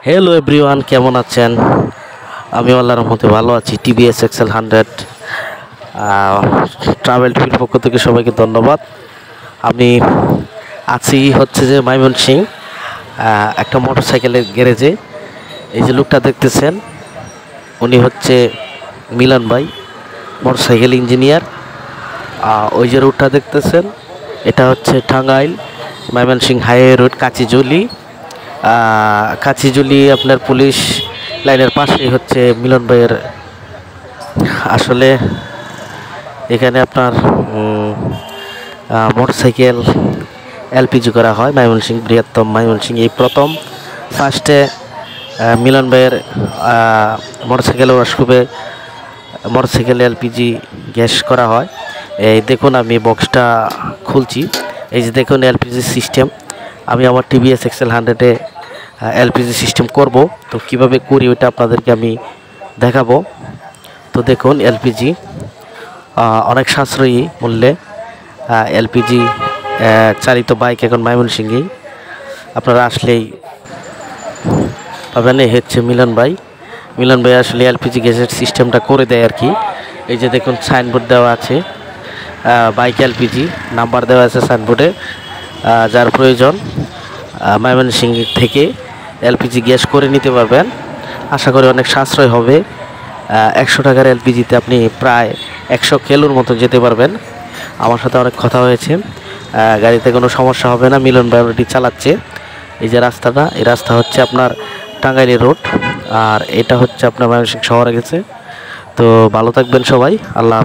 Hello everyone, কেমন আছেন? আমি আল্লাহর রহমতে ভালো আছি। টিভিএস এক্সেল 100 ট্রাভেল টিভির পক্ষ থেকে সবাইকে ধন্যবাদ। আমি আছি হচ্ছে যে ময়মনসিংহ একটা মোটরসাইকেলের গ্যারেজে। এই যে লোকটা দেখতেছেন, উনি হচ্ছে মিলন ভাই, মোটরসাইকেল ইঞ্জিনিয়ার। ওই যে রুটটা দেখতেছেন, এটা হচ্ছে টাঙ্গাইল ময়মনসিংহ হাইওয়ে রোড, কাচিজুলি আপনার পুলিশ লাইনের পাশেই হচ্ছে মিলন ভাইয়ের। আসলে এখানে আপনার মোটরসাইকেল এলপিজি করা হয় ময়মনসিংহ, বৃহত্তম ময়মনসিংহ এই প্রথম ফার্স্টে মিলন ভাইয়ের মোটরসাইকেল ওয়ার্কশপে মোটরসাইকেল এলপিজি গ্যাস করা হয়। এই দেখুন, আমি বক্সটা খুলছি। এই যে দেখুন এলপিজি সিস্টেম। আমি আমার টিভিএস এক্সেল 100-এ এলপিজি সিস্টেম করব। তো কিভাবে করি ওইটা আপনাদেরকে আমি দেখাবো। তো দেখুন এলপিজি অনেক সাশ্রয়ী মূল্যে এলপিজি চালিত বাইক এখন ময়মনসিংহেই আপনারা আসলেই পাবেন। এই হচ্ছে মিলন ভাই আসলে এলপিজি গ্যাসের সিস্টেমটা করে দেয় আর কি। এই যে দেখুন সাইনবোর্ড দেওয়া আছে, বাইক এলপিজি নাম্বার দেওয়া আছে সাইনবোর্ডে। যার প্রয়োজন ময়মনসিংহ থেকে এলপিজি গ্যাস করে নিতে পারবেন। আশা করি অনেক সাশ্রয় হবে। 100 টাকার এলপিজিতে আপনি প্রায় 100 কিলোর মতো যেতে পারবেন। আমার সাথে অনেক কথা হয়েছে, গাড়িতে কোনো সমস্যা হবে না। মিলন ভাই অলরেডি চালাচ্ছে। এই যে রাস্তাটা, এই রাস্তা হচ্ছে আপনার টাঙ্গাইল রোড, আর এটা হচ্ছে আপনার ময়মনসিংহ শহরে গেছে। তো ভালো থাকবেন সবাই, আল্লাহ হাফেজ।